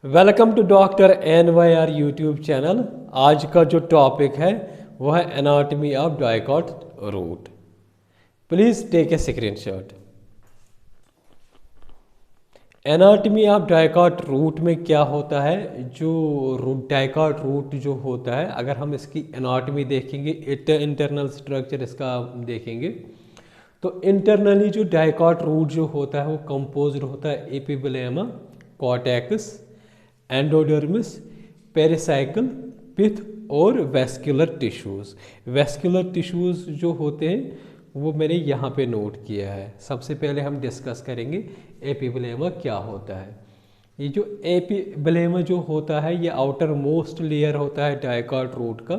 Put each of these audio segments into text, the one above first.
Welcome to doctor NYR YouTube channel. आज का जो टॉपिक है वह है anatomy of dicot root. Please take a screenshot. Anatomy of dicot root में क्या होता है, जो डाइकॉट रूट जो होता है, अगर हम इसकी एनाटॉमी देखेंगे, इंटरनल स्ट्रक्चर इसका देखेंगे, तो इंटरनली जो डाइकॉट रूट जो होता है वो कंपोज्ड होता है एपिब्लेमा, कॉर्टेक्स, एंडोडर्मिस, पेरिसाइकल, पिथ और वेस्कुलर टिश्यूज़। वेस्कुलर टिश्यूज़ जो होते हैं वो मैंने यहाँ पे नोट किया है। सबसे पहले हम डिस्कस करेंगे एपिब्लेमा क्या होता है। ये जो एपिब्लेमा जो होता है ये आउटर मोस्ट लेयर होता है डाइकॉट रूट का।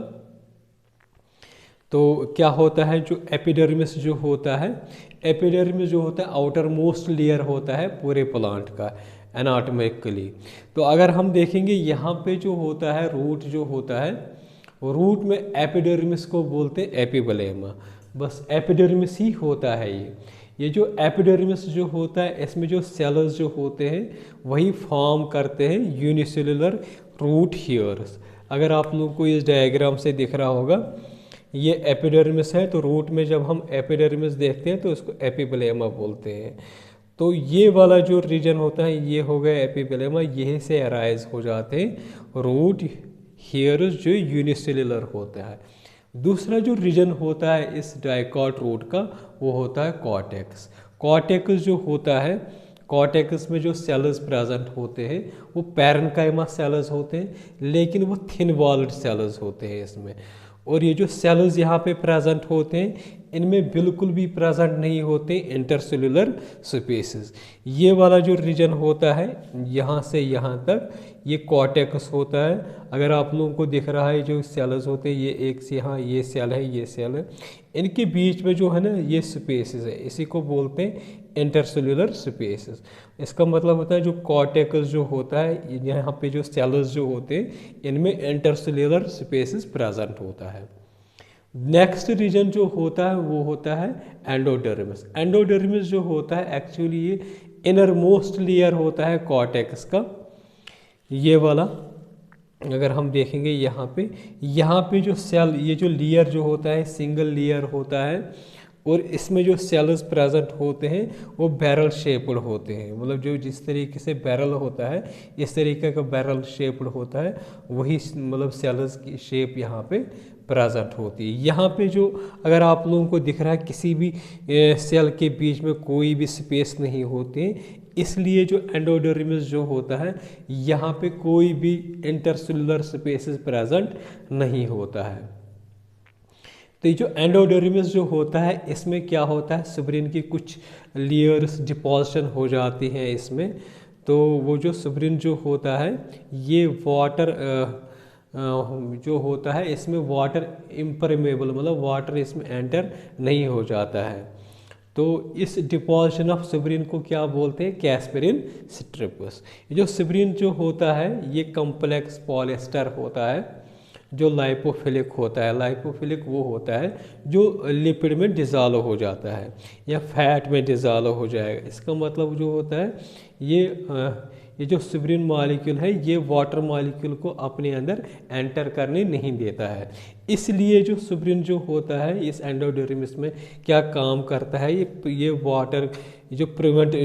तो क्या होता है, जो एपिडर्मिस जो होता है, एपिडर्मिस जो होता है आउटर मोस्ट लेयर होता है पूरे प्लांट का एनाटॉमिकली। तो अगर हम देखेंगे यहाँ पे जो होता है रूट जो होता है, रूट में एपिडर्मिस को बोलते हैं एपिब्लेमा। बस एपिडर्मिस ही होता है ये जो एपिडर्मिस जो होता है इसमें जो सेल्स जो होते हैं वही फॉर्म करते हैं यूनिसेलुलर रूट हेयर्स। अगर आप लोगों को इस डायग्राम से दिख रहा होगा, ये एपिडर्मिस है, तो रूट में जब हम एपिडर्मिस देखते हैं तो उसको एपिब्लेमा बोलते हैं। तो ये वाला जो रीजन होता है ये हो गया एपिब्लेमा, यही से अराइज हो जाते हैं रूट हेयर्स जो यूनिसेलुलर होता है। दूसरा जो रीजन होता है इस डाइकॉट रूट का वो होता है कॉर्टेक्स। कॉर्टेक्स जो होता है, कॉर्टेक्स में जो सेल्स प्रेजेंट होते हैं वो पैरेन्काइमा सेल्स होते हैं, लेकिन वो थिन वॉल्ड सेल्स होते हैं इसमें। और ये जो सेल्स यहाँ पे प्रेजेंट होते हैं इनमें बिल्कुल भी प्रेजेंट नहीं होते इंटरसेलुलर स्पेसेस। ये वाला जो रीजन होता है यहाँ से यहाँ तक ये कॉर्टेक्स होता है। अगर आप लोगों को दिख रहा है जो सेल्स होते हैं, ये एक से यहाँ ये सेल है, ये सेल है, इनके बीच में जो है ना ये स्पेसेस है, इसी को बोलते हैं इंटरसेलुलर स्पेसेस। इसका मतलब होता है जो कॉर्टेक्स जो होता है यहाँ पे जो सेल्स जो होते हैं इनमें इंटरसेलुलर स्पेसेस प्रेजेंट होता है। नेक्स्ट रीजन जो होता है वो होता है एंडोडर्मिस। एंडोडर्मिस जो होता है एक्चुअली ये इनर मोस्ट लेयर होता है कॉर्टेक्स का, ये वाला। अगर हम देखेंगे यहाँ पे जो सेल, ये जो लेयर जो होता है सिंगल लेयर होता है, और इसमें जो सेल्स प्रेजेंट होते हैं वो बैरल शेप्ड होते हैं। मतलब जो जिस तरीके से बैरल होता है इस तरीके का बैरल शेप्ड होता है, वही मतलब सेल्स की शेप यहाँ पे प्रेजेंट होती है। यहाँ पे जो अगर आप लोगों को दिख रहा है किसी भी सेल के बीच में कोई भी स्पेस नहीं होते, इसलिए जो एंडोडर्मिस जो होता है यहाँ पे कोई भी इंटरसेलुलर स्पेसेस प्रेजेंट नहीं होता है। तो ये जो एंडोडर्मिस जो होता है इसमें क्या होता है, सुब्रिन की कुछ लेयर्स डिपॉजिशन हो जाती हैं इसमें। तो वो जो सुब्रिन जो होता है ये वाटर जो होता है इसमें वाटर इम्परमेबल, मतलब वाटर इसमें एंटर नहीं हो जाता है। तो इस डिपॉजिशन ऑफ सुब्रिन को क्या बोलते हैं, कैस्पेरिन स्ट्रिप्स। ये जो सुब्रिन जो होता है ये कॉम्प्लेक्स पॉलिएस्टर होता है जो लाइपोफिलिक होता है। लाइपोफिलिक वो होता है जो लिपिड में डिज़ॉल्व हो जाता है या फैट में डिज़ॉल्व हो जाएगा। इसका मतलब जो होता है ये जो सुब्रिन मॉलिक्यूल है ये वाटर मॉलिक्यूल को अपने अंदर एंटर करने नहीं देता है। इसलिए जो सुब्रिन जो होता है इस एंडोडर्मिस में क्या काम करता है, ये वाटर जो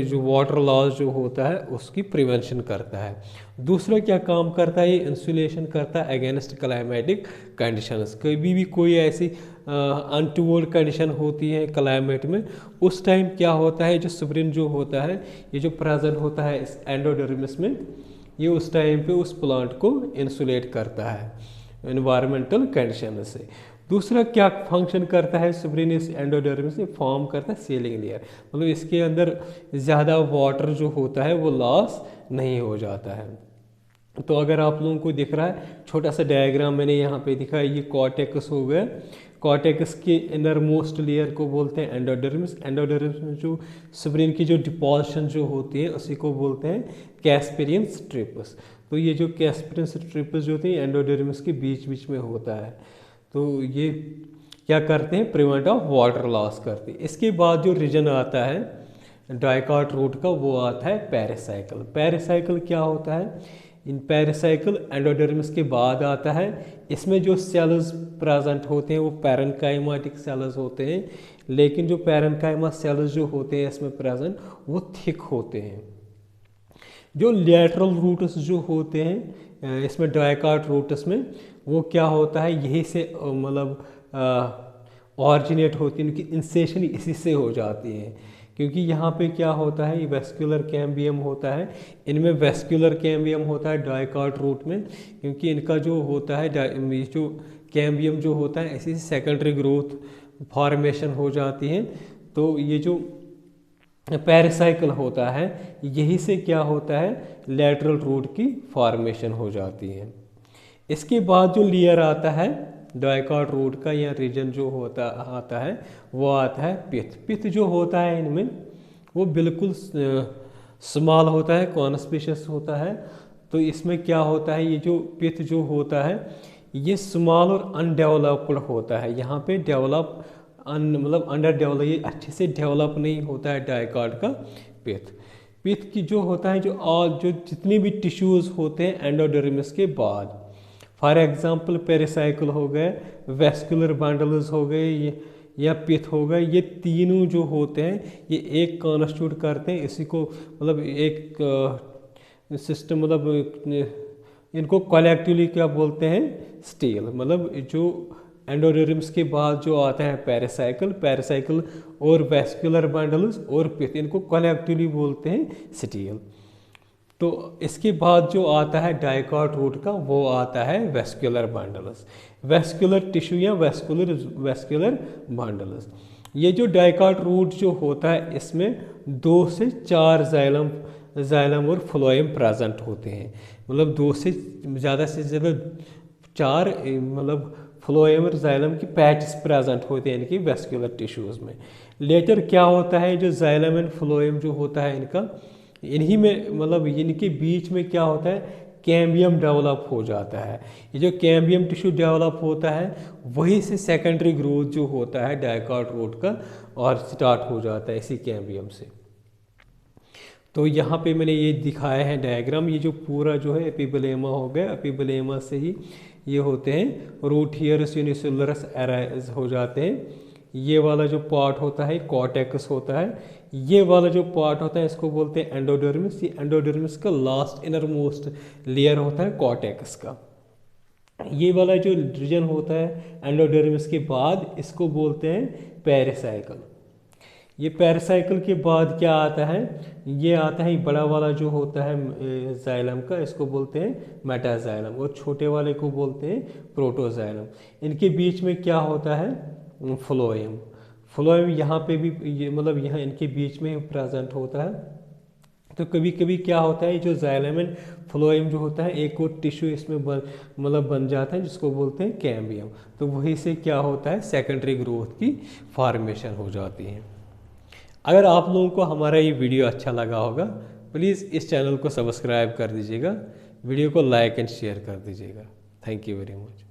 जो वाटर लॉस जो होता है उसकी प्रिवेंशन करता है। दूसरा क्या काम करता है, ये इंसुलेशन करता है अगेंस्ट क्लाइमेटिक कंडीशंस। कभी भी कोई ऐसी अनटूवर्ड कंडीशन होती है क्लाइमेट में, उस टाइम क्या होता है जो सुब्रिन जो होता है ये जो प्रेजेंट होता है इस एंडोडर्मिस में, ये उस टाइम पे उस प्लांट को इंसुलेट करता है एनवायरमेंटल कंडीशन से। दूसरा क्या फंक्शन करता है सुब्रिन इस एंडोडर्मिस में, फॉर्म करता है सीलिंग लेयर, मतलब इसके अंदर ज़्यादा वाटर जो होता है वो लॉस नहीं हो जाता है। तो अगर आप लोगों को दिख रहा है छोटा सा डायग्राम मैंने यहाँ पे दिखा है, ये कॉर्टेक्स हो गया। कॉर्टेक्स के इनर मोस्ट लेयर को बोलते हैं एंडोडर्मिस। एंडोडर्मिस में जो सुब्रिन की जो डिपॉजिशन जो होती है उसी को बोलते हैं कैस्पेरियन स्ट्रिप्स। तो ये जो कैस्पेरियन स्ट्रिप्स जो होती है एंडोडर्मिस के बीच बीच में होता है। तो ये क्या करते हैं, प्रिवेंट ऑफ वाटर लॉस करते हैं। इसके बाद जो रीजन आता है डाइकॉट रूट का वो आता है पेरिसाइकल। पेरिसाइकल क्या होता है, इन पेरिसाइकिल एंडोडर्मिस के बाद आता है। इसमें जो सेल्स प्रेजेंट होते हैं वो पैरेन्काइमाटिक सेल्स होते हैं, लेकिन जो पैरेन्काइमा सेल्स जो होते हैं इसमें प्रेजेंट वो थिक होते हैं। जो लेटरल रूट्स जो होते हैं इसमें डायकाट रूट्स में, वो क्या होता है, यही से मतलब ऑरिजिनेट होती है, इनकी इंसेशन इसी से हो जाती है। क्योंकि यहाँ पे क्या होता है, ये वेस्कुलर कैम्बियम होता है, इनमें वेस्कुलर कैम्बियम होता है डायकाट रूट में, क्योंकि इनका जो होता है जो कैम्बियम जो होता है ऐसी सेकेंडरी ग्रोथ फॉर्मेशन हो जाती है। तो ये जो पेरिसाइकिल होता है यही से क्या होता है, लेटरल रूट की फॉर्मेशन हो जाती है। इसके बाद जो लेयर आता है डायकाट रूट का या रीजन जो होता आता है वो आता है पिथ। पिथ जो होता है इनमें वो बिल्कुल स्मॉल होता है, कॉन्स्पिशियस होता है। तो इसमें क्या होता है, ये जो पिथ जो होता है ये स्मॉल और अनडेवलप्ड होता है। यहाँ पे डेवलप मतलब अंडर डेवलप, ये अच्छे से डेवलप नहीं होता है डायकाट का पिथ। पिथ की जो होता है जो जितनी भी टिश्यूज़ होते हैं एंडोडर्मिस के बाद, फॉर एग्जांपल पेरिसाइकिल हो गए, वेस्कुलर बंडल्स हो गए या पिथ हो गए, ये तीनों जो होते हैं ये एक कॉन्स्टिट्यूट करते हैं इसी को, मतलब एक सिस्टम, मतलब इनको कलेक्टिवली क्या बोलते हैं, स्टील। मतलब जो एंडोडर्मिस के बाद जो आता है पेरिसाइकिल और वेस्कुलर बंडल्स और पिथ, इनको कलेक्टिवली बोलते हैं स्टील। तो इसके बाद जो आता है डायकाट रूट का वो आता है वेस्कुलर बंडल्स, वेस्कुलर टिश्यू या वेस्कुलर बंडल्स। ये जो डायकाट रूट जो होता है इसमें 2 से 4 जाइलम और फ्लोएम प्रेजेंट होते हैं। मतलब 2 से ज़्यादा 4 मतलब फ्लोएम और जाइलम की पैचेस प्रेजेंट होते हैं इनकी वेस्कुलर टिश्यूज़ में। लेटर क्या होता है, जो जाइलम एंड फ्लोएम जो होता है इनका, इन्हीं में मतलब इनके बीच में क्या होता है, कैम्बियम डेवलप हो जाता है। ये जो कैम्बियम टिश्यू डेवलप होता है वही से सेकेंडरी ग्रोथ जो होता है डायकाट रूट का और स्टार्ट हो जाता है इसी कैम्बियम से। तो यहाँ पे मैंने ये दिखाया है डायग्राम, ये जो पूरा जो है एपिब्लेमा हो गया, एपिब्लेमा से ही ये होते हैं रूट हेयर्स यूनिसेलुलरस अराइज हो जाते हैं। ये वाला जो पार्ट होता है कॉर्टेक्स होता है, ये वाला जो पार्ट होता है इसको बोलते हैं एंडोडर्मिस। ये एंडोडर्मिस का लास्ट इनर मोस्ट लेयर होता है कॉर्टेक्स का। ये वाला जो रीजन होता है एंडोडर्मिस के बाद इसको बोलते हैं पेरिसाइकिल। ये पेरिसाइकिल के बाद क्या आता है, ये आता है बड़ा वाला जो होता है जाइलम का, इसको बोलते हैं मेटाजाइलम, और छोटे वाले को बोलते हैं प्रोटोजाइलम। इनके बीच में क्या होता है, फ्लोएम। फ्लोएम यहाँ पे भी ये मतलब यहाँ इनके बीच में प्रेजेंट होता है। तो कभी कभी क्या होता है, जो जाइलम एंड फ्लोएम जो होता है एक और टिश्यू इसमें मतलब बन जाता है जिसको बोलते हैं कैम्बियम। तो वहीं से क्या होता है, सेकेंडरी ग्रोथ की फॉर्मेशन हो जाती है। अगर आप लोगों को हमारा ये वीडियो अच्छा लगा होगा प्लीज़ इस चैनल को सब्सक्राइब कर दीजिएगा, वीडियो को लाइक एंड शेयर कर दीजिएगा। Thank you very much.